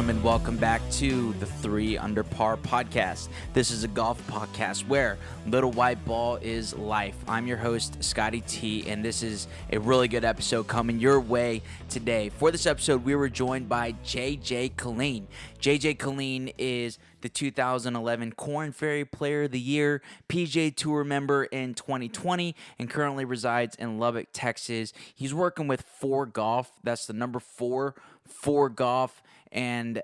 gentlemen, welcome back to the 3 Under Par podcast. This is a golf podcast where little white ball is life. I'm your host, Scotty T, and this is a really good episode coming your way today. For this episode, we were joined by JJ Killeen. JJ Killeen is the 2011 Korn Ferry Player of the Year, PGA Tour member in 2020, and currently resides in Lubbock, Texas. He's working with 4 Golf. That's the number 4 Golf, and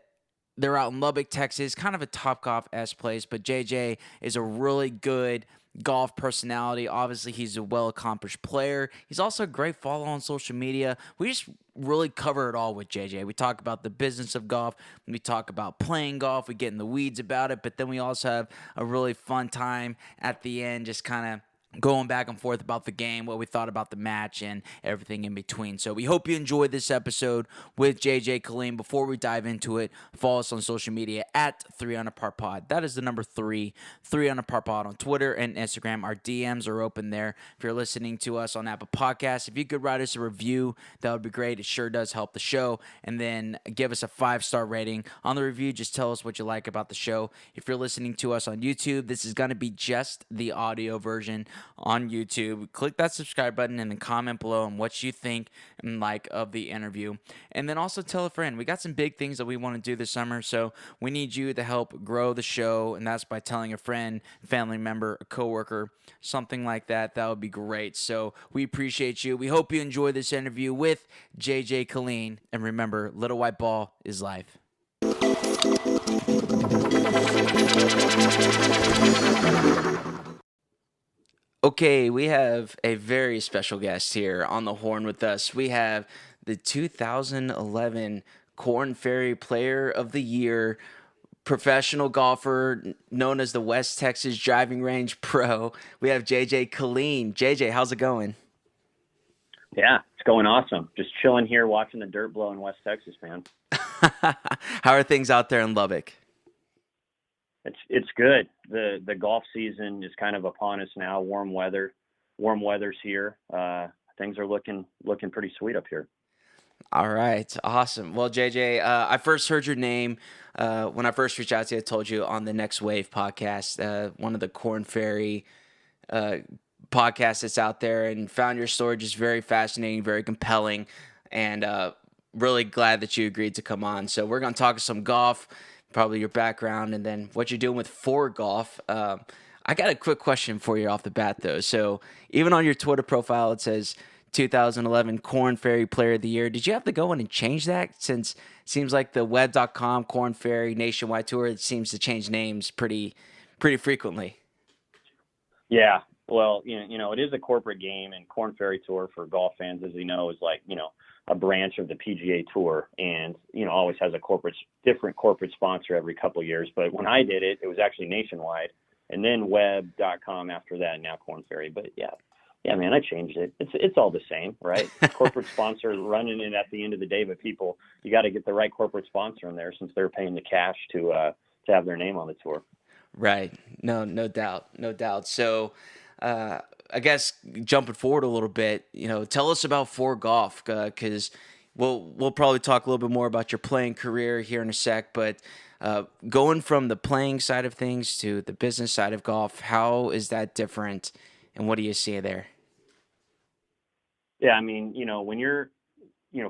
they're out in Lubbock, Texas, kind of a Topgolf-esque place, but JJ is a really good golf personality. Obviously, he's a well-accomplished player. He's also a great follow on social media. We just really cover it all with JJ. We talk about the business of golf. We talk about playing golf. We get in the weeds about it, but then we also have a really fun time at the end, just kind of going back and forth about the game, what we thought about the match, and everything in between. So we hope you enjoyed this episode with JJ Killeen. Before we dive into it, follow us on social media at 3 Under Par Pod. That is the number 3 Under Par Pod on Twitter and Instagram. Our DMs are open there. If you're listening to us on Apple Podcasts, if you could write us a review, that would be great. It sure does help the show. And then give us a 5-star rating on the review. Just tell us what you like about the show. If you're listening to us on YouTube, this is going to be just the audio version on YouTube. Click that subscribe button and then comment below on what you think and like of the interview. And then also tell a friend. We got some big things that we want to do this summer, so we need you to help grow the show, and that's by telling a friend, family member, a coworker, something like that. That would be great. So we appreciate you. We hope you enjoy this interview with JJ Killeen. And remember, little white ball is life. Okay, we have a very special guest here on the horn with us. We have the 2011 Korn Ferry Player of the Year, professional golfer known as the West Texas Driving Range Pro. We have JJ Killeen. JJ, how's it going? Yeah, it's going awesome. Just chilling here watching the dirt blow in West Texas, man. How are things out there in Lubbock? It's good. The golf season is kind of upon us now. Warm weather's here. Things are looking pretty sweet up here. All right, awesome. Well, JJ, I first heard your name when I first reached out to you. I told you on the Next Wave podcast, one of the Korn Ferry podcasts that's out there, and found your story just very fascinating, very compelling, and really glad that you agreed to come on. So we're going to talk some golf, probably your background, and then what you're doing with 4 Golf. I got a quick question for you off the bat, though. So even on your Twitter profile, it says 2011 Korn Ferry Player of the Year. Did you have to go in and change that? Since it seems like the web.com Korn Ferry Nationwide Tour, it seems to change names pretty frequently. Yeah, well, you know, it is a corporate game, and Korn Ferry Tour, for golf fans, as you know, is like, a branch of the PGA Tour, and always has a different corporate sponsor every couple of years. But when I did it, it was actually Nationwide, and then web.com after that, and now Korn Ferry. But yeah, man, I changed it. It's all the same, right? Corporate sponsor running it at the end of the day, but you got to get the right corporate sponsor in there, since they're paying the cash to have their name on the tour. Right. No doubt. So, I guess jumping forward a little bit, tell us about 4 Golf, because we'll probably talk a little bit more about your playing career here in a sec, but going from the playing side of things to the business side of golf, how is that different, and what do you see there? Yeah, I mean, when you're,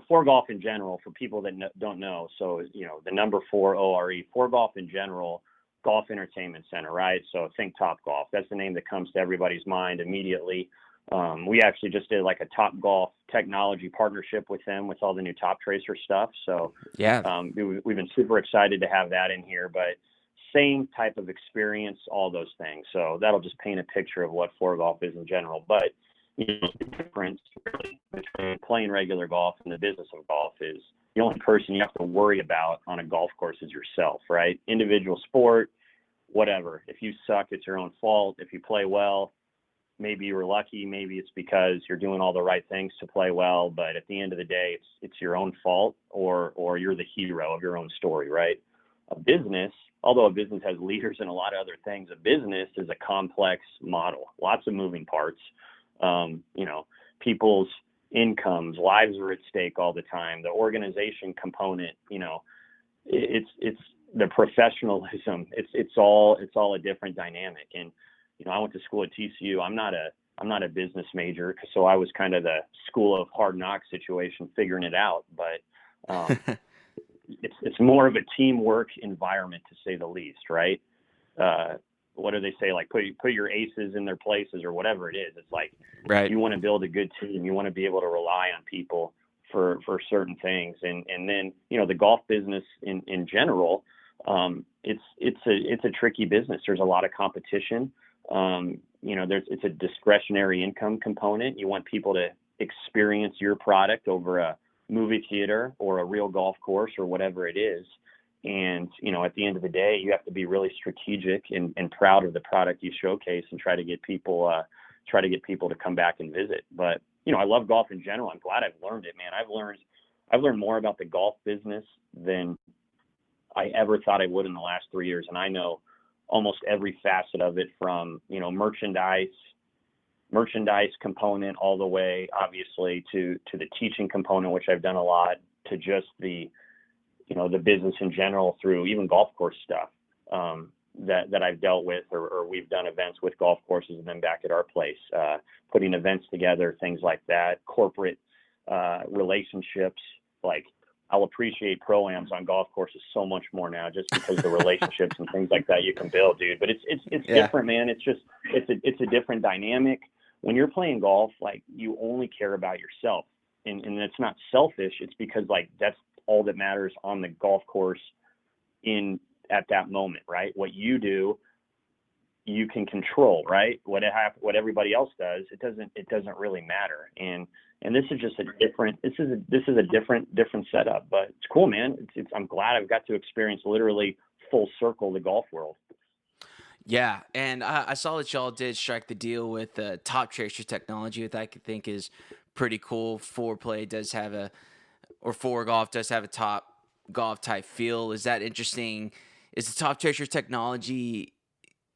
4 Golf in general, for people that don't know, so, the number 4 ORE, 4 Golf in general, Golf Entertainment Center, right? So think Topgolf. That's the name that comes to everybody's mind immediately. We actually just did like a Topgolf technology partnership with them with all the new Top Tracer stuff. So yeah, we've been super excited to have that in here, but same type of experience, all those things. So that'll just paint a picture of what 4 Golf is in general. But the difference really between playing regular golf and the business of golf is the only person you have to worry about on a golf course is yourself, right? Individual sport, whatever. If you suck, it's your own fault. If you play well, maybe you were lucky. Maybe it's because you're doing all the right things to play well. But at the end of the day, it's your own fault, or you're the hero of your own story, right? A business, although a business has leaders and a lot of other things, a business is a complex model, lots of moving parts. People's incomes, lives are at stake all the time. The organization component, it's the professionalism. It's all a different dynamic. And I went to school at TCU. I'm not a business major, so I was kind of the school of hard knocks situation, figuring it out. But it's more of a teamwork environment, to say the least, right? What do they say? Like put your aces in their places, or whatever it is. It's like, Right. you want to build a good team. You want to be able to rely on people for certain things. And then, the golf business in general, it's a tricky business. There's a lot of competition. It's a discretionary income component. You want people to experience your product over a movie theater or a real golf course or whatever it is. And, at the end of the day, you have to be really strategic and proud of the product you showcase, and try to get people to come back and visit. But, I love golf in general. I'm glad I've learned it, man. I've learned more about the golf business than I ever thought I would in the last 3 years. And I know almost every facet of it, from, merchandise component, all the way, obviously, to the teaching component, which I've done a lot, to just the business in general, through even golf course stuff that I've dealt with, or we've done events with golf courses and then back at our place, putting events together, things like that, corporate relationships. Like, I'll appreciate pro-ams on golf courses so much more now, just because the relationships and things like that you can build, dude. But it's different, man. It's a different dynamic. When you're playing golf, like, you only care about yourself, and it's not selfish. It's because, like, that's all that matters on the golf course at that moment, right? What you do, you can control, right? What everybody else does, it doesn't really matter. And this is just a different setup, but it's cool, man. I'm glad I've got to experience literally full circle the golf world. Yeah, and I saw that y'all did strike the deal with Top Tracer technology, which I think is pretty cool. Foreplay does have Four Golf does have a Top Golf type feel. Is that interesting? Is the Top Tracer technology,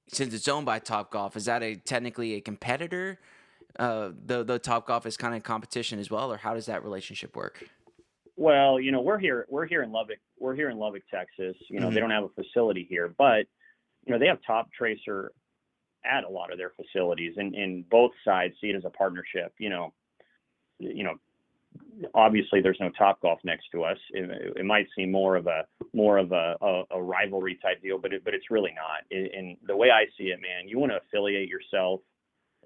since it's owned by Top Golf, is that technically a competitor? The Top Golf is kind of competition as well, or how does that relationship work? Well, we're here in Lubbock. We're here in Lubbock, Texas. Mm-hmm. They don't have a facility here, but they have Top Tracer at a lot of their facilities, and both sides see it as a partnership. Obviously there's no Top Golf next to us. It might seem more of a rivalry type deal, but it's really not. And the way I see it, man, you want to affiliate yourself,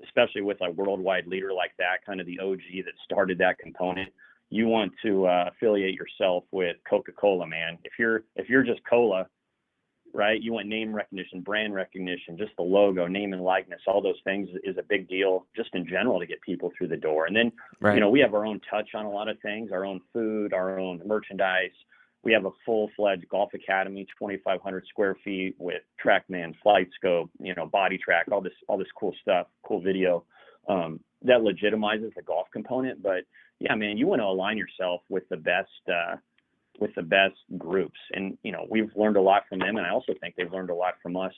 especially with a worldwide leader like that, kind of the OG that started that component. You want to affiliate yourself with Coca-Cola, man. If you're just cola, right? You want name recognition, brand recognition, just the logo, name and likeness, all those things is a big deal just in general to get people through the door. And then, right. We have our own touch on a lot of things, our own food, our own merchandise. We have a full-fledged golf academy, 2,500 square feet, with Trackman, flight scope, body track, all this cool stuff, cool video that legitimizes the golf component. But yeah, man, you want to align yourself with the best groups. And, we've learned a lot from them. And I also think they've learned a lot from us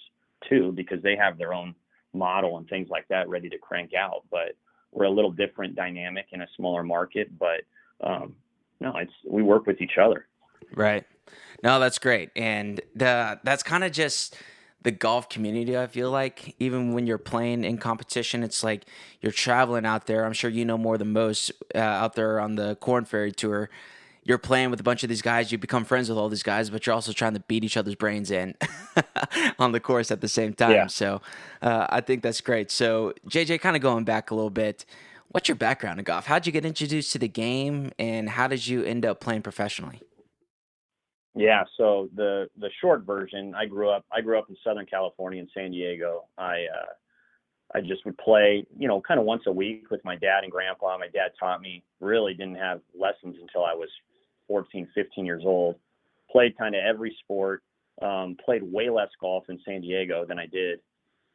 too, because they have their own model and things like that ready to crank out. But we're a little different dynamic in a smaller market, but we work with each other. Right. No, that's great. And that's kind of just the golf community, I feel like. Even when you're playing in competition, it's like you're traveling out there. I'm sure you know more than most out there on the Korn Ferry Tour. You're playing with a bunch of these guys. You become friends with all these guys, but you're also trying to beat each other's brains in on the course at the same time. Yeah. So I think that's great. So JJ, kind of going back a little bit, what's your background in golf? How'd you get introduced to the game, and how did you end up playing professionally? Yeah. So the short version, I grew up in Southern California in San Diego. I just would play, kind of once a week with my dad and grandpa. My dad taught me, really didn't have lessons until I was 14, 15 years old. Played kind of every sport. Played way less golf in San Diego than I did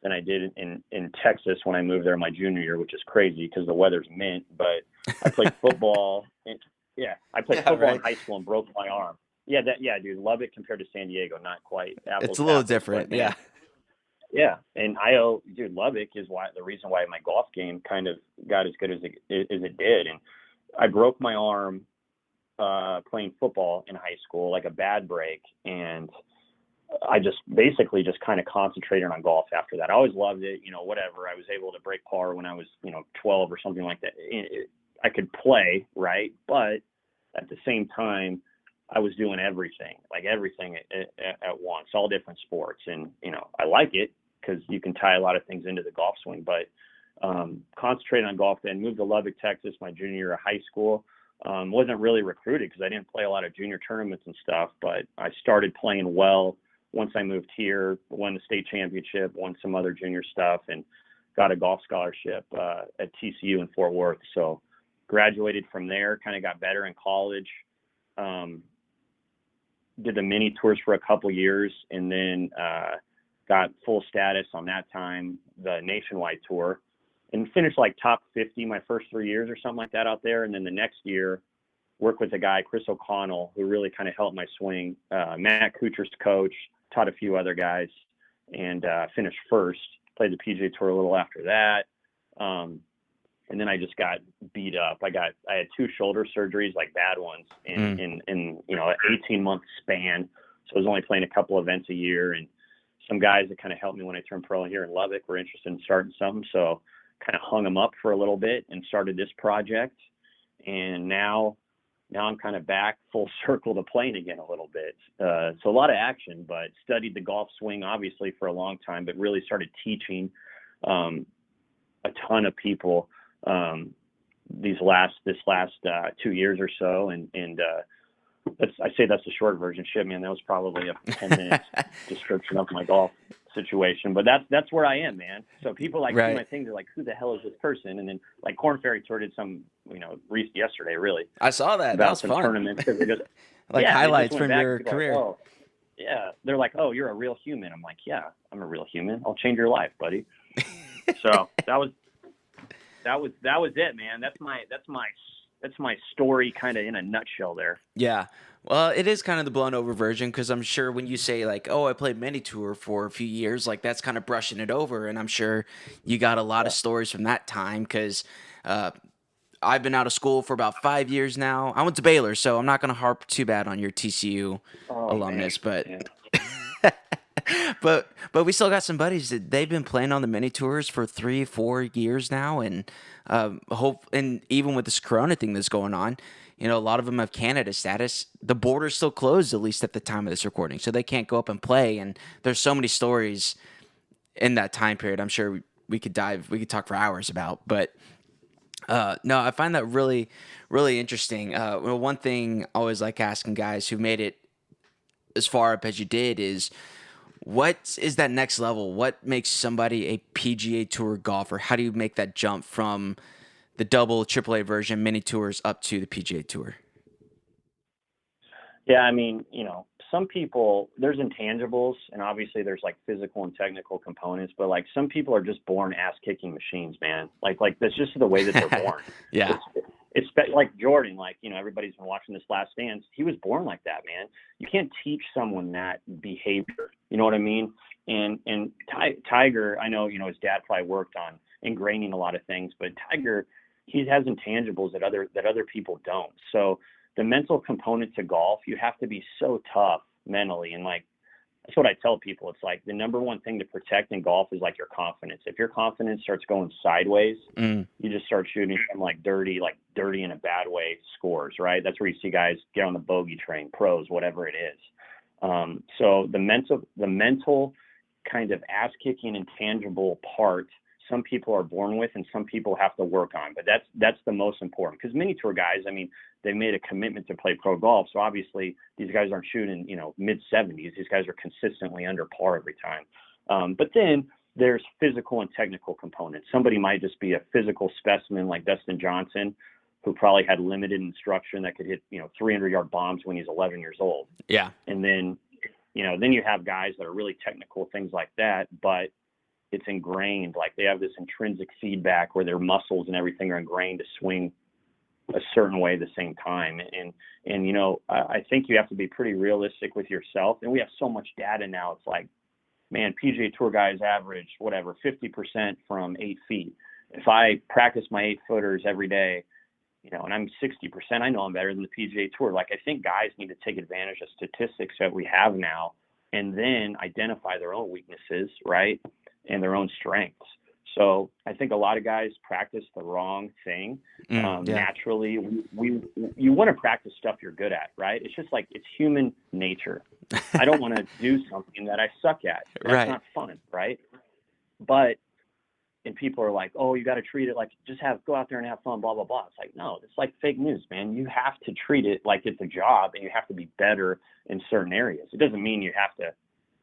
in Texas when I moved there my junior year, which is crazy because the weather's mint. But I played football. I played football in high school and broke my arm. Yeah, dude. Lubbock compared to San Diego, not quite. It's a little different, yeah. Yeah, and Lubbock is the reason why my golf game kind of got as good as it did. And I broke my arm playing football in high school, like a bad break, and I just basically just kind of concentrated on golf after that. I always loved it, whatever. I was able to break par when I was, 12 or something like that. I could play, right? But at the same time, I was doing everything at once, all different sports. And, I like it because you can tie a lot of things into the golf swing, but concentrated on golf, then moved to Lubbock, Texas, my junior year of high school. Wasn't really recruited because I didn't play a lot of junior tournaments and stuff, but I started playing well once I moved here, won the state championship, won some other junior stuff, and got a golf scholarship at TCU in Fort Worth. So graduated from there, kind of got better in college, did the mini tours for a couple years, and then got full status on that time, the nationwide tour, and finished like top 50 my first 3 years or something like that out there. And then the next year, worked with a guy, Chris O'Connell, who really kind of helped my swing. Matt Kuchar's coach, taught a few other guys, and finished first. Played the PGA Tour a little after that, and then I just got beat up. I had 2 shoulder surgeries, like bad ones, in an 18-month span. So I was only playing a couple events a year, and some guys that kind of helped me when I turned pro here in Lubbock were interested in starting something. So kind of hung them up for a little bit and started this project, and now I'm kind of back full circle to playing again a little bit. So a lot of action, but studied the golf swing obviously for a long time, but really started teaching a ton of people this last 2 years or so. And I say that's the short version. Shit, man, that was probably a 10-minute description of my golf situation, but that's where I am, man. So people see my thing, they're like, who the hell is this person? And then like Korn Ferry Tour did some, yesterday, really. I saw that. That was fun. Tournaments, they just, highlights from your career. Like, oh, yeah. They're like, oh, you're a real human. I'm like, yeah, I'm a real human. I'll change your life, buddy. So that was it, man. That's my story kind of in a nutshell there. Yeah. Well, it is kind of the blown over version, because I'm sure when you say like, oh, I played mini tour for a few years, like that's kind of brushing it over. And I'm sure you got a lot of stories from that time, because I've been out of school for about 5 years now. I went to Baylor, so I'm not going to harp too bad on your TCU alumnus, man. But but we still got some buddies that they've been playing on the mini tours for 3-4 years now, and and even with this Corona thing that's going on, a lot of them have Canada status. The border's still closed, at least at the time of this recording, so they can't go up and play. And there's so many stories in that time period. I'm sure we could talk for hours about. But no, I find that really, really interesting. One thing I always like asking guys who made it as far up as you did is, what is that next level? What makes somebody a PGA Tour golfer? How do you make that jump from the double AAA version mini tours up to the PGA Tour? Yeah, I mean, some people, there's intangibles, and obviously there's like physical and technical components, but like some people are just born ass-kicking machines, man. Like that's just the way that they're born. Yeah. It's like Jordan, everybody's been watching this Last Dance. He was born like that, man. You can't teach someone that behavior. You know what I mean? And Tiger, I know, his dad probably worked on ingraining a lot of things, but Tiger, he has intangibles that other people don't. So the mental component to golf, you have to be so tough mentally. And like, that's what I tell people. It's like the number one thing to protect in golf is like your confidence. If your confidence starts going sideways, you just start shooting some like dirty in a bad way scores, right? That's where you see guys get on the bogey train, pros, whatever it is. So the mental kind of ass kicking intangible part, some people are born with and some people have to work on, but that's the most important, because mini tour guys, I mean, they made a commitment to play pro golf. So obviously these guys aren't shooting, mid 70s. These guys are consistently under par every time. But then there's physical and technical components. Somebody might just be a physical specimen like Dustin Johnson, who probably had limited instruction that could hit, 300-yard bombs when he's 11 years old. Yeah. And then, then you have guys that are really technical, things like that, but it's ingrained. Like they have this intrinsic feedback where their muscles and everything are ingrained to swing a certain way at the same time. And I think you have to be pretty realistic with yourself. And we have so much data now. It's like, man, PGA Tour guys average, 50% from 8 feet. If I practice my 8-footers every day, and I'm 60%, I know I'm better than the PGA Tour. Like, I think guys need to take advantage of statistics that we have now and then identify their own weaknesses, right, and their own strengths. So I think a lot of guys practice the wrong thing. Naturally, you want to practice stuff you're good at, right? It's just like, it's human nature. I don't want to do something that I suck at. That's not fun, right? And people are like, oh, you got to treat it like, just go out there and have fun, blah, blah, blah. It's like, no, it's like fake news, man. You have to treat it like it's a job, and you have to be better in certain areas. It doesn't mean you have to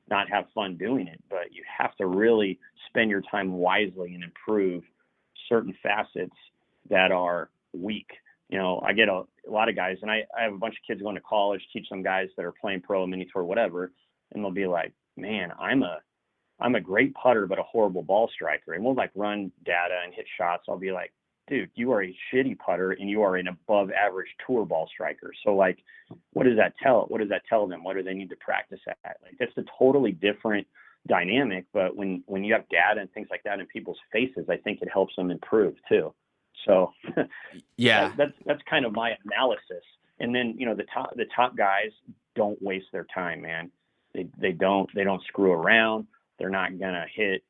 not have fun doing it, but you have to really spend your time wisely and improve certain facets that are weak. I get a lot of guys, and I have a bunch of kids going to college, teach some guys that are playing pro, mini tour, whatever, and they'll be like, man, I'm a great putter, but a horrible ball striker. And we'll like run data and hit shots. I'll be like, dude, you are a shitty putter and you are an above average tour ball striker. So like, what does that tell them? What do they need to practice at? Like, that's a totally different dynamic. But when you have data and things like that in people's faces, I think it helps them improve too. So yeah, that's kind of my analysis. And then, the top guys don't waste their time, man. They don't screw around. They're not going to hit,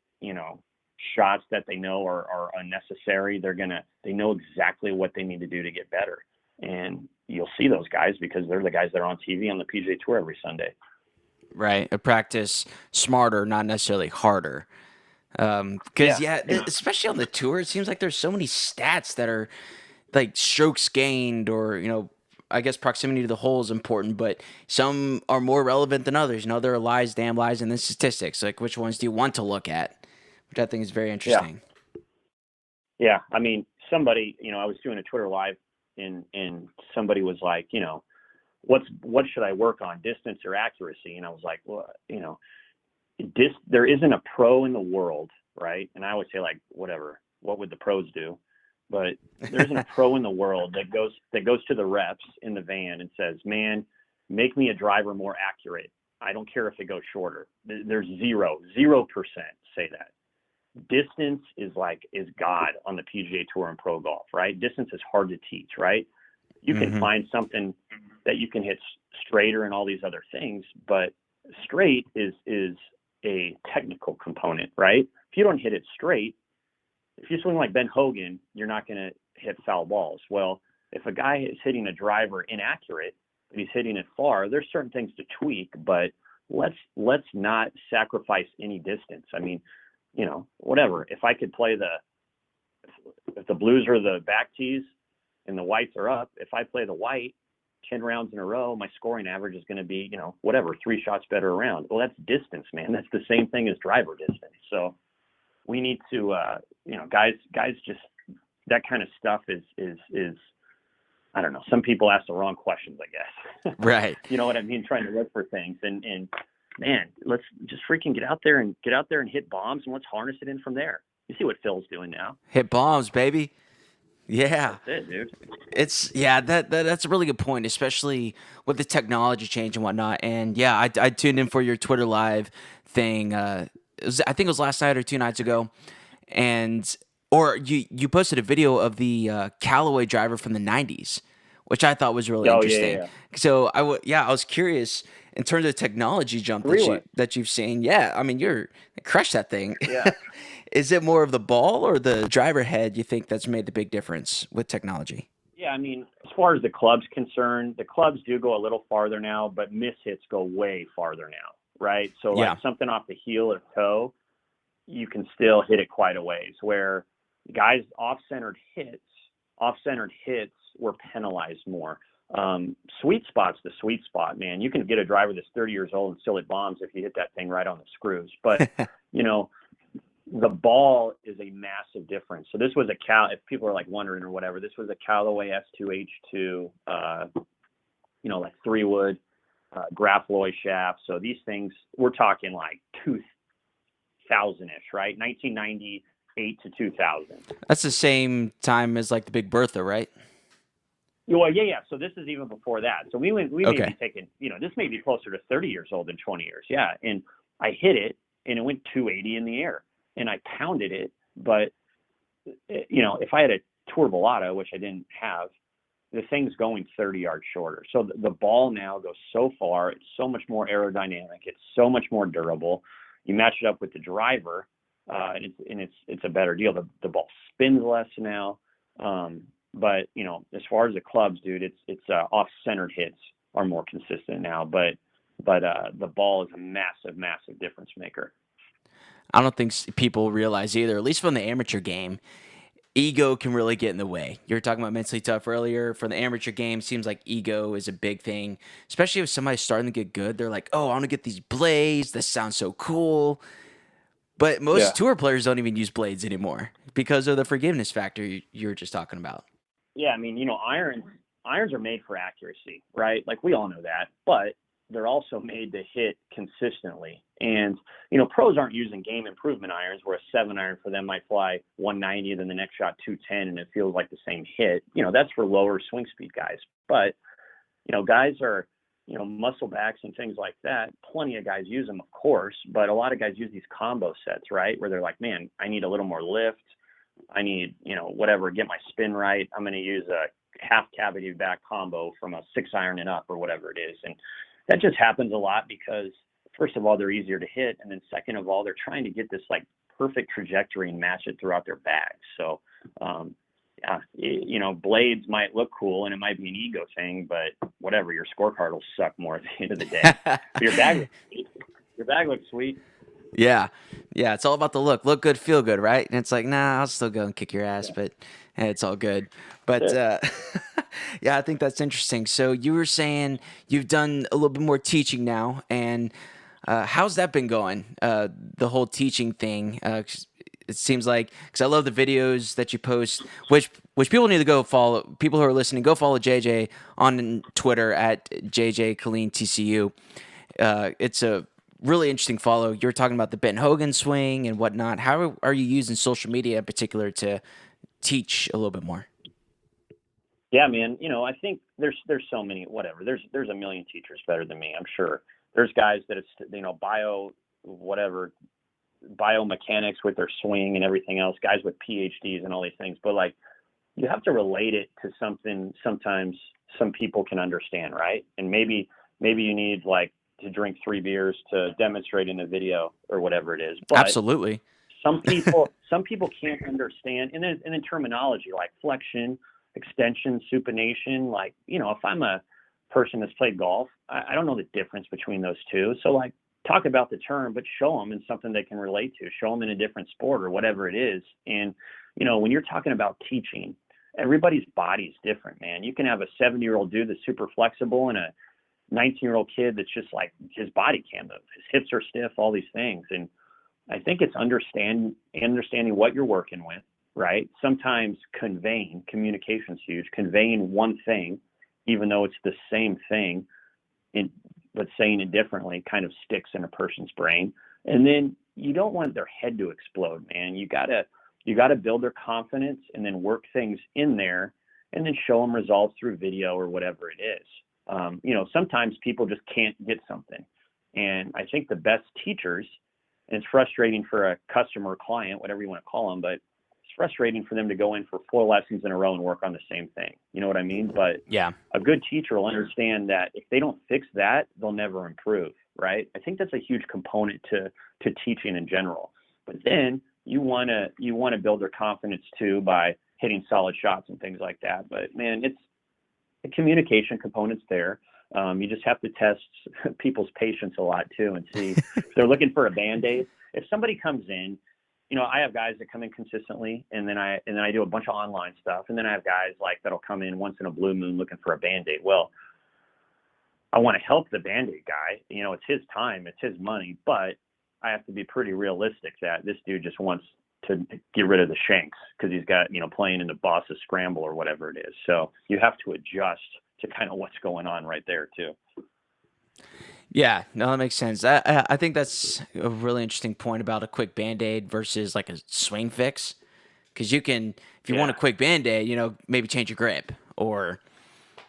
shots that they know are unnecessary. They know exactly what they need to do to get better. And you'll see those guys because they're the guys that are on TV on the PGA Tour every Sunday. Right. A practice smarter, not necessarily harder. Especially on the tour, it seems like there's so many stats that are like strokes gained or, I guess proximity to the hole is important, but some are more relevant than others. There are lies, damn lies, and then statistics. Like, which ones do you want to look at? Which I think is very interesting. Yeah. I mean, somebody, I was doing a Twitter live and somebody was like, what should I work on, distance or accuracy? And I was like, well, there isn't a pro in the world, right? And I would say, like, whatever, what would the pros do? But there isn't a pro in the world that goes to the reps in the van and says, man, make me a driver more accurate. I don't care if it goes shorter. There's 0% say that. Distance is God on the PGA Tour and pro golf, right? Distance is hard to teach, right? You can find something that you can hit straighter and all these other things, but straight is a technical component, right? If you don't hit it straight, if you swing like Ben Hogan, you're not going to hit foul balls. Well, if a guy is hitting a driver inaccurate, but he's hitting it far, there's certain things to tweak, but let's not sacrifice any distance. I mean, whatever. If I could play if the blues are the back tees and the whites are up, if I play the white 10 rounds in a row, my scoring average is going to be, 3 shots better around. Well, that's distance, man. That's the same thing as driver distance. So we need to, guys just, that kind of stuff is, I don't know. Some people ask the wrong questions, I guess. Right. You know what I mean? Trying to look for things and man, let's just freaking get out there and hit bombs and let's harness it in from there. You see what Phil's doing now. Hit bombs, baby. Yeah. That's it, dude. That's a really good point, especially with the technology change and whatnot. And yeah, I tuned in for your Twitter live thing. I think it was last night or 2 nights ago. Or you posted a video of the Callaway driver from the 90s, which I thought was really interesting. Yeah. So I was curious in terms of technology jump that you've seen. Yeah, I mean, you're crushed that thing. Yeah. Is it more of the ball or the driver head you think that's made the big difference with technology? Yeah, I mean, as far as the club's concerned, the clubs do go a little farther now, but miss hits go way farther now, right? So like something off the heel or toe, you can still hit it quite a ways, where guys off-centered hits were penalized more. Sweet spot's the sweet spot, man. You can get a driver that's 30 years old and still hit bombs if you hit that thing right on the screws. But, the ball is a massive difference. So this was if people are like wondering or whatever, this was a Callaway S2H2, like 3-wood, Grafloy shaft. So these things, we're talking like 2000-ish, right? 1998 to 2000. That's the same time as like the Big Bertha, right? Well, yeah. So this is even before that. So we may be taking, this may be closer to 30 years old than 20 years. Yeah. And I hit it and it went 280 in the air and I pounded it. But, if I had a Tour Volata, which I didn't have, the thing's going 30 yards shorter. So the ball now goes so far. It's so much more aerodynamic. It's so much more durable. You match it up with the driver, and it's a better deal. The ball spins less now. But as far as the clubs, dude, it's off-centered hits are more consistent now. But the ball is a massive, massive difference maker. I don't think people realize either, at least from the amateur game, ego can really get in the way. You were talking about mentally tough earlier. For the amateur game, seems like ego is a big thing, especially if somebody's starting to get good. They're like, oh, I want to get these blades. This sounds so cool. But most tour players don't even use blades anymore because of the forgiveness factor you were just talking about. Yeah, I mean, irons are made for accuracy, right? Like, we all know that, but they're also made to hit consistently. And, pros aren't using game improvement irons where a 7-iron for them might fly 190, then the next shot 210, and it feels like the same hit. That's for lower swing speed guys. But, guys are, muscle backs and things like that. Plenty of guys use them, of course, but a lot of guys use these combo sets, right? Where they're like, man, I need a little more lift. I need, whatever, get my spin right. I'm going to use a half cavity back combo from a 6-iron and up or whatever it is. And that just happens a lot because, first of all, they're easier to hit. And then second of all, they're trying to get this like perfect trajectory and match it throughout their bag. So, blades might look cool and it might be an ego thing, but whatever, your scorecard will suck more at the end of the day. Your bag looks sweet. Yeah. It's all about the look. Look good, feel good, right? And it's like, nah, I'll still go and kick your ass, but hey, it's all good. But yeah, I think that's interesting. So you were saying you've done a little bit more teaching now, and how's that been going? The whole teaching thing. It seems like, because I love the videos that you post, which people need to go follow. People who are listening, go follow JJ on Twitter at JJ Killeen TCU. It's a really interesting follow. You were talking about the Ben Hogan swing and whatnot. How are you using social media in particular to teach a little bit more? Yeah, man. I think there's so many, whatever. There's a million teachers better than me, I'm sure. There's guys that it's, biomechanics with their swing and everything else, guys with PhDs and all these things. But like, you have to relate it to something sometimes some people can understand, right? And maybe you need like to drink 3 beers to demonstrate in a video or whatever it is. But absolutely. Some people can't understand. And then terminology like flexion, extension, supination. Like, if I'm a person that's played golf, I don't know the difference between those two. So like, talk about the term, but show them in something they can relate to. Show them in a different sport or whatever it is. And, when you're talking about teaching, everybody's body's different, man. You can have a 70-year-old dude that's super flexible and a 19-year-old kid that's just like, his body can't move. His hips are stiff, all these things. And I think it's understanding what you're working with, right? Sometimes communication's huge. Conveying one thing, even though it's the same thing, but saying it differently kind of sticks in a person's brain. And then you don't want their head to explode, man. You gotta build their confidence and then work things in there and then show them results through video or whatever it is. Sometimes people just can't get something. And I think the best teachers, and it's frustrating for a customer or client, whatever you want to call them, but it's frustrating for them to go in for 4 lessons in a row and work on the same thing. You know what I mean? But yeah, a good teacher will understand that if they don't fix that, they'll never improve, right? I think that's a huge component to teaching in general. But then you want to build their confidence too by hitting solid shots and things like that. But man, it's the communication component's there. You just have to test people's patience a lot too and see if they're looking for a Band-Aid. If somebody comes in, I have guys that come in consistently, and then I do a bunch of online stuff, and then I have guys like that'll come in once in a blue moon looking for a Band-Aid. Well, I want to help the Band-Aid guy. It's his time, it's his money, but I have to be pretty realistic that this dude just wants to get rid of the shanks because he's got, playing in the Boss's Scramble or whatever it is. So you have to adjust to kind of what's going on right there too. Yeah, no, that makes sense. I think that's a really interesting point about a quick Band-Aid versus like a swing fix. Because you can, if you want a quick Band-Aid, maybe change your grip or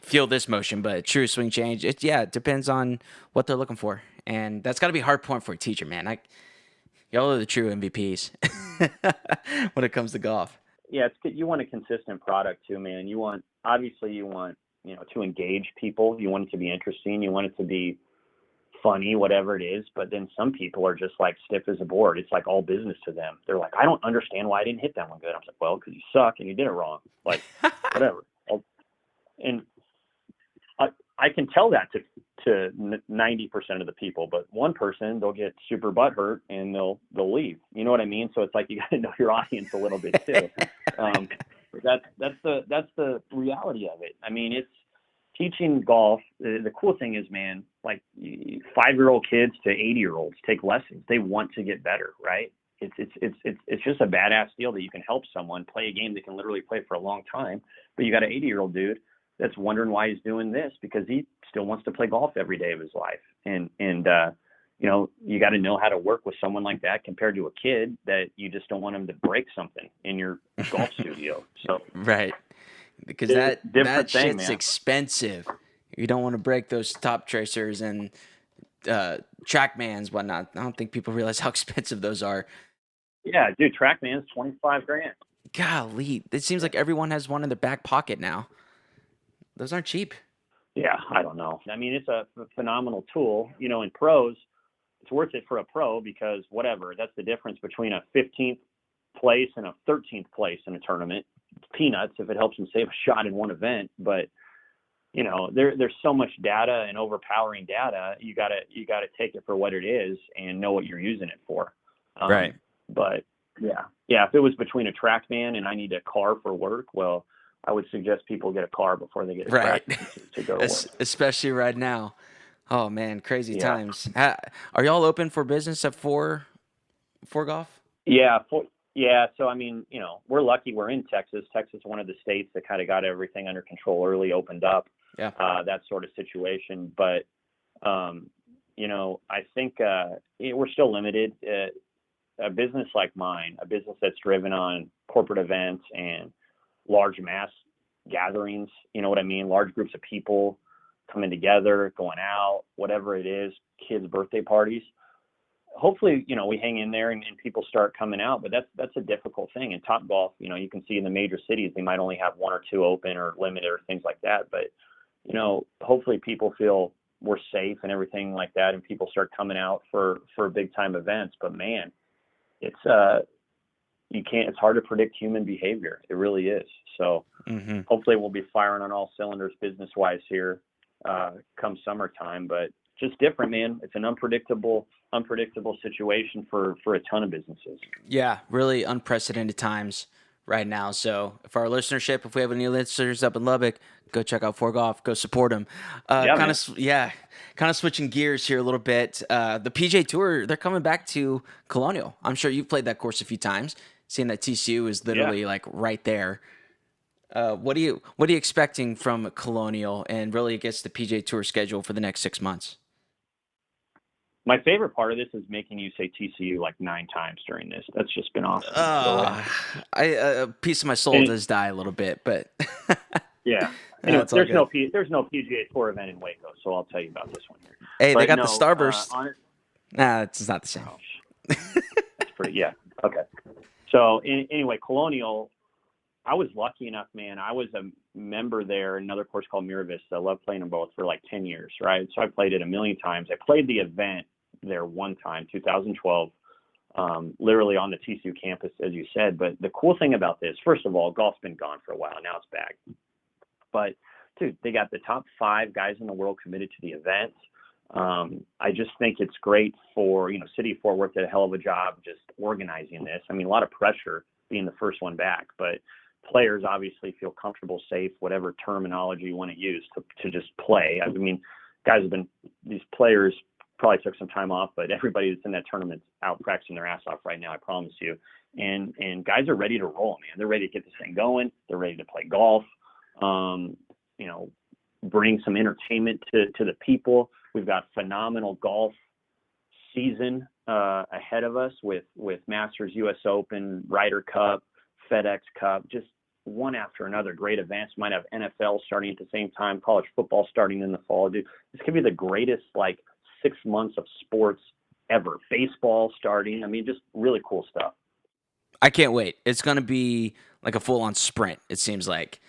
feel this motion, but true swing change, it depends on what they're looking for. And that's got to be a hard point for a teacher, man. Y'all are the true MVPs when it comes to golf. Yeah, you want a consistent product too, man. obviously you want, to engage people. You want it to be interesting. You want it to be funny, whatever it is. But then some people are just like stiff as a board. It's like all business to them. They're like, I don't understand why I didn't hit that one good. I was like, well, because you suck and you did it wrong. Like, whatever. And I can tell that to 90% of the people, but one person, they'll get super butthurt and they'll leave. You know what I mean? So it's like you got to know your audience a little bit too. That's the reality of it. I mean, it's teaching golf. The cool thing is, man, like 5-year-old kids to 80-year-olds take lessons. They want to get better, right? It's just a badass deal that you can help someone play a game they can literally play for a long time. But you got an 80-year-old dude that's wondering why he's doing this because he still wants to play golf every day of his life. And you got to know how to work with someone like that compared to a kid that you just don't want him to break something in your golf studio. So right. Because that shit's man. expensive. You don't want to break those top tracers and Trackmans, whatnot. I don't think people realize how expensive those are. Yeah, dude, Trackman's $25,000. Golly, it seems like everyone has one in their back pocket now. Those aren't cheap. Yeah, I don't know. I mean, it's a phenomenal tool. In pros, it's worth it for a pro because whatever, that's the difference between a 15th place and a 13th place in a tournament. It's peanuts if it helps them save a shot in one event, but there's so much data and overpowering data. You gotta take it for what it is and know what you're using it for. Right. But yeah. If it was between a Trackman and I need a car for work, well, I would suggest people get a car before they get a Trackman to go to work. Especially right now. Oh man, crazy times. Are y'all open for business at four golf? Yeah. So, I mean, we're lucky we're in Texas. Texas is one of the states that kind of got everything under control early, opened up, that sort of situation. But, I think we're still limited. A business like mine, a business that's driven on corporate events and large mass gatherings, you know what I mean? Large groups of people coming together, going out, whatever it is, kids' birthday parties. Hopefully, we hang in there and people start coming out, but that's a difficult thing. In Topgolf, you can see in the major cities, they might only have 1 or 2 open or limited or things like that. But, hopefully people feel we're safe and everything like that. And people start coming out for big time events, but man, it's hard to predict human behavior. It really is. So hopefully we'll be firing on all cylinders business wise here, come summertime, but just different, man. It's an unpredictable situation for a ton of businesses. Yeah, really unprecedented times right now. So if our listenership, if we have any listeners up in Lubbock, go check out Four Golf, go support them. Kind of switching gears here a little bit. The PGA Tour, they're coming back to Colonial. I'm sure you've played that course a few times, seeing that TCU is literally like right there. What are you expecting from Colonial and really against the PGA Tour schedule for the next 6 months? My favorite part of this is making you say TCU like 9 times during this. That's just been awesome. A piece of my soul does die a little bit, but yeah. There's no PGA Tour event in Waco, so I'll tell you about this one here. Hey, they got the Starburst. Nah, it's not the same. That's pretty. Yeah. Okay. So anyway, Colonial. I was lucky enough, man. I was a member there in another course called Mira Vista. I loved playing them both for like 10 years, right? So I played it a million times. I played the event there one time, 2012, literally on the TCU campus, as you said. But the cool thing about this, first of all, golf's been gone for a while. Now it's back. But, dude, they got the top 5 guys in the world committed to the event. I just think it's great for, City of Fort Worth did a hell of a job just organizing this. I mean, a lot of pressure being the first one back, but players obviously feel comfortable, safe, whatever terminology you want to use to just play. I mean, these players probably took some time off, but everybody that's in that tournament's out practicing their ass off right now, I promise you. And guys are ready to roll, man. They're ready to get this thing going. They're ready to play golf, bring some entertainment to the people. We've got phenomenal golf season ahead of us with Masters, US Open, Ryder Cup, FedEx Cup, just one after another great events. Might have NFL starting at the same time, college football starting in the fall. Dude, this could be the greatest 6 months of sports ever. Baseball starting. I mean, just really cool stuff. I can't wait. It's going to be like a full-on sprint, it seems like.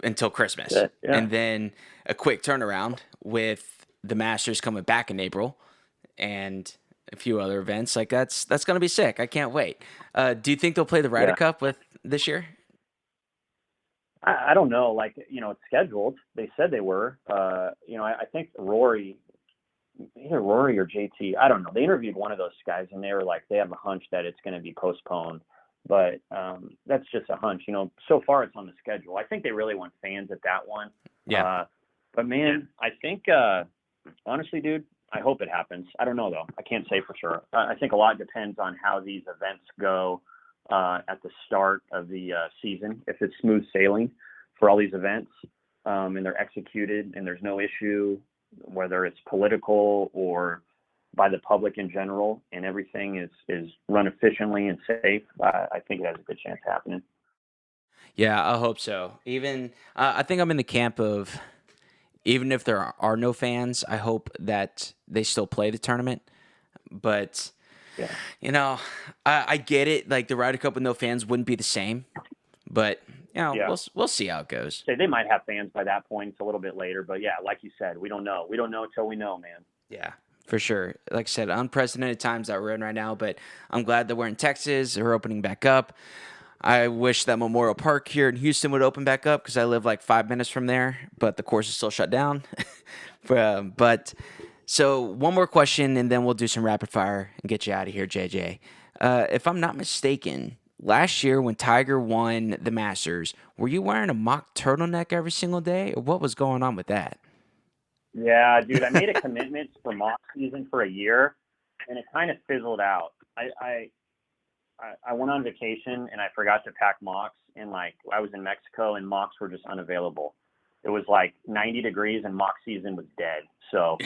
until Christmas. Yeah. And then a quick turnaround with the Masters coming back in April and a few other events. Like that's going to be sick. I can't wait. Do you think they'll play the Ryder Cup with this year? I don't know. Like, it's scheduled. They said they were. I think Rory, either Rory or JT, I don't know. They interviewed one of those guys, and they were like, they have a hunch that it's going to be postponed. But that's just a hunch. So far it's on the schedule. I think they really want fans at that one. Yeah. But, man, I think, honestly, dude, I hope it happens. I don't know, though. I can't say for sure. I think a lot depends on how these events go at the start of the season. If it's smooth sailing for all these events and they're executed and there's no issue, whether it's political or by the public in general, and everything is run efficiently and safe, I think it has a good chance of happening. Yeah, I hope so. Even I think I'm in the camp of, even if there are no fans, I hope that they still play the tournament. But yeah, I get it. Like the Ryder Cup with no fans wouldn't be the same. But we'll see how it goes. They might have fans by that point. It's a little bit later, but yeah, like you said, we don't know. We don't know until we know, man. Yeah, for sure. Like I said, unprecedented times that we're in right now, but I'm glad that we're in Texas. We're opening back up. I wish that Memorial Park here in Houston would open back up because I live like 5 minutes from there, but the course is still shut down. So one more question, and then we'll do some rapid fire and get you out of here, JJ. If I'm not mistaken, last year when Tiger won the Masters, were you wearing a mock turtleneck every single day, or what was going on with that? Yeah, dude, I made a commitment for mock season for a year, and it kind of fizzled out. I went on vacation and I forgot to pack mocks, and like I was in Mexico and mocks were just unavailable. It was like 90 degrees and mock season was dead. So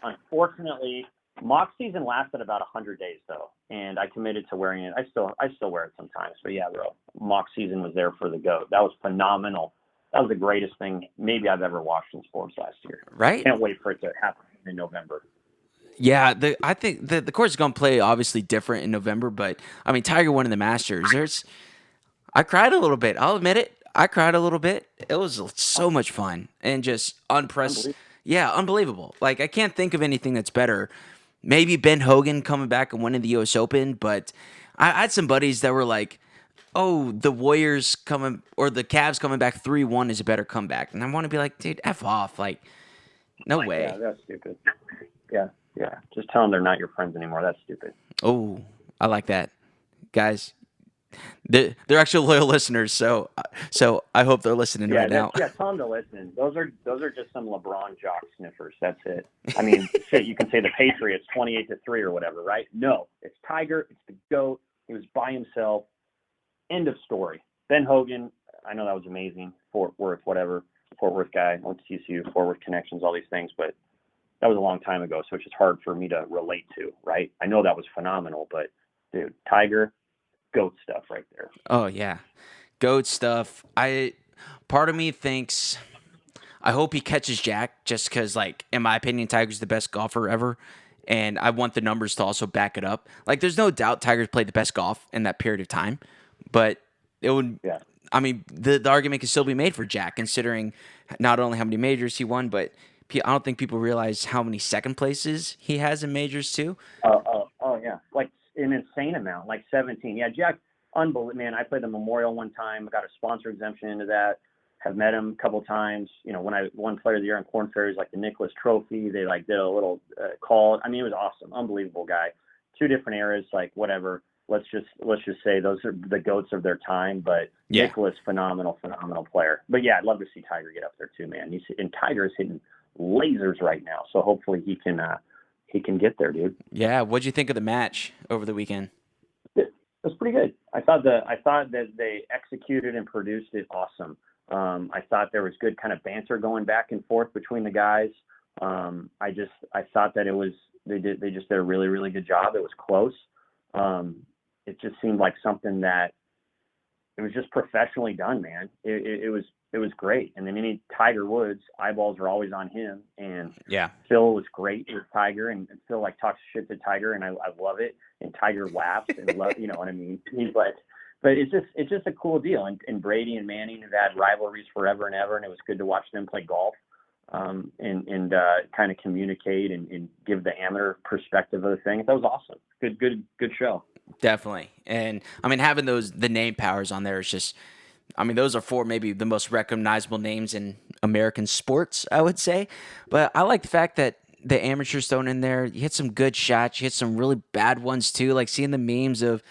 unfortunately, mock season lasted about 100 days though, and I committed to wearing it. I still wear it sometimes, but yeah, bro, mock season was there for the GOAT. That was phenomenal. That was the greatest thing maybe I've ever watched in sports last year. Right? Can't wait for it to happen in November. Yeah, I think the course is going to play obviously different in November, but I mean, Tiger winning the Masters, I cried a little bit. I'll admit it. I cried a little bit. It was so much fun and just unprecedented. Yeah, unbelievable. Like, I can't think of anything that's better. Maybe Ben Hogan coming back and winning the U.S. Open, but I had some buddies that were like, oh, the Warriors coming or the Cavs coming back 3-1 is a better comeback. And I want to be like, dude, F off. Like, no way. Yeah, that's stupid. Yeah. Just tell them they're not your friends anymore. That's stupid. Oh, I like that. Guys, they're actually loyal listeners, so I hope they're listening right now. Yeah, tell them to listen. Those are just some LeBron jock sniffers. That's it. I mean, shit, you can say the Patriots 28-3 or whatever, right? No, it's Tiger. It's the GOAT. He was by himself. End of story. Ben Hogan, I know that was amazing. Fort Worth, whatever. Fort Worth guy. Went to TCU, Fort Worth connections, all these things, but that was a long time ago, so it's just hard for me to relate to, right? I know that was phenomenal, but dude, Tiger, GOAT stuff right there. Oh yeah, GOAT stuff. Part of me thinks, I hope he catches Jack, just because, like, in my opinion, Tiger's the best golfer ever, and I want the numbers to also back it up. Like, there's no doubt Tiger's played the best golf in that period of time, but it would. Yeah. I mean, the argument can still be made for Jack, considering not only how many majors he won, but I don't think people realize how many second places he has in majors too. Oh yeah, like an insane amount, like 17. Yeah, Jack, unbelievable, man. I played the Memorial one time, got a sponsor exemption into that. Have met him a couple of times. When I won Player of the Year on Korn Ferry, like the Nicholas Trophy, they like did a little call. I mean, it was awesome, unbelievable guy. 2 different eras, like whatever. Let's just say those are the GOATs of their time. But yeah. Nicholas, phenomenal player. But yeah, I'd love to see Tiger get up there too, man. And Tiger is hitting lasers right now, so hopefully he can get there, dude. Yeah, what'd you think of the match over the weekend? It was pretty good. I thought that they executed and produced it awesome. I thought there was good kind of banter going back and forth between the guys. I thought that they just did a really, really good job. It was close. It just seemed like something that it was just professionally done, man. It was great. And then Tiger Woods, eyeballs are always on him. And yeah, Phil was great with Tiger, and Phil talks shit to Tiger, and I love it. And Tiger laughs and you know what I mean? but it's just a cool deal. And Brady and Manning have had rivalries forever and ever, and it was good to watch them play golf, and kind of communicate and give the amateur perspective of the thing. That was awesome. Good show. Definitely. And I mean, having the name powers on there is just, I mean, those are four maybe the most recognizable names in American sports, I would say. But I like the fact that the amateurs thrown in there. You hit some good shots. You hit some really bad ones too. Like seeing the memes of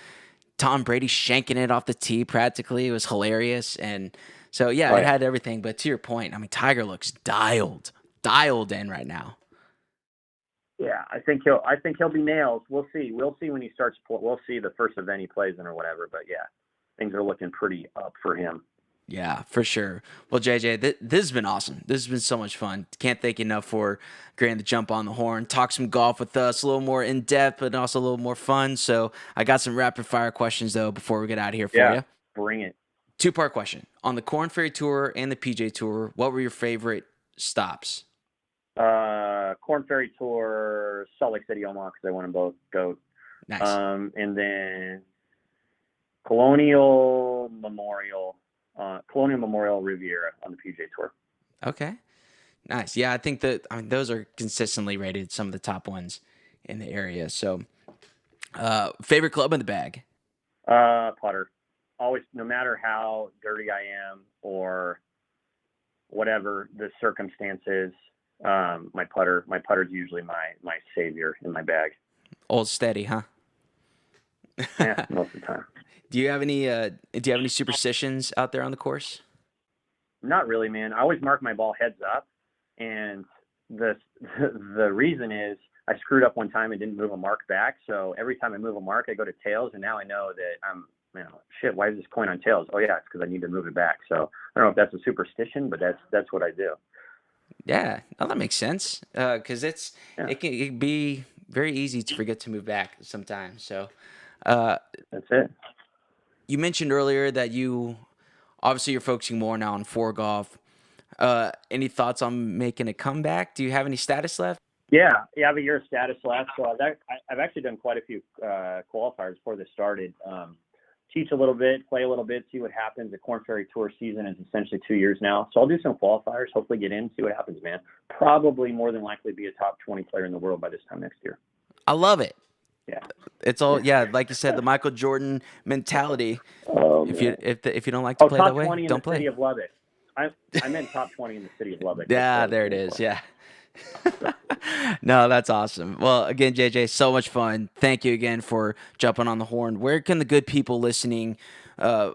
Tom Brady shanking it off the tee practically. It was hilarious. And so, yeah, it had everything. But to your point, I mean, Tiger looks dialed in right now. Yeah, I think he'll be nails. We'll see. We'll see when he starts. We'll see the first event he plays in or whatever. But yeah, things are looking pretty up for him. Yeah, for sure. Well, JJ, this has been awesome. This has been so much fun. Can't thank you enough for agreeing to jump on the horn, talk some golf with us, a little more in depth, but also a little more fun. So I got some rapid fire questions though before we get out of here for you. Bring it. 2-part question. On the Korn Ferry Tour and the PGA Tour, what were your favorite stops? Korn Ferry Tour, Salt Lake City, Omaha, because I want to both go. Nice. And then Colonial Memorial Riviera on the PGA Tour. Okay. Nice. Yeah, I think those are consistently rated some of the top ones in the area. So, favorite club in the bag? Putter. Always, no matter how dirty I am or whatever the circumstances, my putter's usually my savior in my bag. Old steady, huh? Yeah, most of the time. Do you have any superstitions out there on the course? Not really, man. I always mark my ball heads up, and the reason is I screwed up one time and didn't move a mark back. So every time I move a mark, I go to tails, and now I know that shit. Why is this coin on tails? Oh yeah, it's because I need to move it back. So I don't know if that's a superstition, but that's what I do. Yeah, no, that makes sense. Because it can be very easy to forget to move back sometimes. So that's it. You mentioned earlier that you're focusing more now on golf. Any thoughts on making a comeback? Do you have any status left? Yeah, I have a year of status left. So I've actually done quite a few qualifiers before this started. Teach a little bit, play a little bit, see what happens. The Korn Ferry Tour season is essentially 2 years now. So I'll do some qualifiers, hopefully get in, see what happens, man. Probably more than likely be a top 20 player in the world by this time next year. I love it. Yeah. It's all, like you said, the Michael Jordan mentality. Oh, if you don't like to play that way, don't play. City of Lubbock. I meant top 20 in the city of Lubbock. Yeah, there it is. Yeah. No, that's awesome. Well, again, JJ, so much fun. Thank you again for jumping on the horn. Where can the good people listening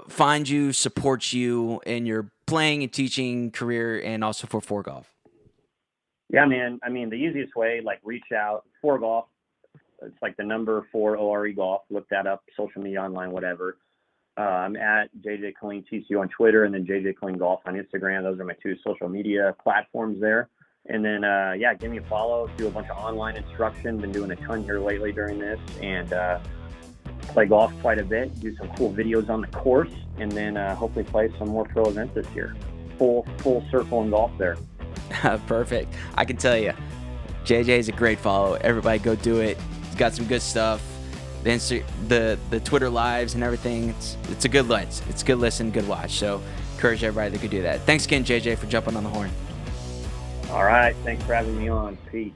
find you, support you in your playing and teaching career, and also for golf? Yeah, man. I mean, the easiest way, reach out for golf. It's like the number 4 ORE golf. Look that up, social media, online, whatever. I'm at JJ Killeen TCU on Twitter, and then JJ Killeen Golf on Instagram. Those are my 2 social media platforms there. And then, give me a follow. Do a bunch of online instruction. Been doing a ton here lately during this, and play golf quite a bit. Do some cool videos on the course, and then hopefully play some more pro events this year. Full circle in golf there. Perfect. I can tell you, JJ is a great follow. Everybody go do it. He's got some good stuff. The Twitter lives and everything. It's a good listen. It's good listen, good watch. So encourage everybody that could do that. Thanks again, JJ, for jumping on the horn. All right. Thanks for having me on. Peace.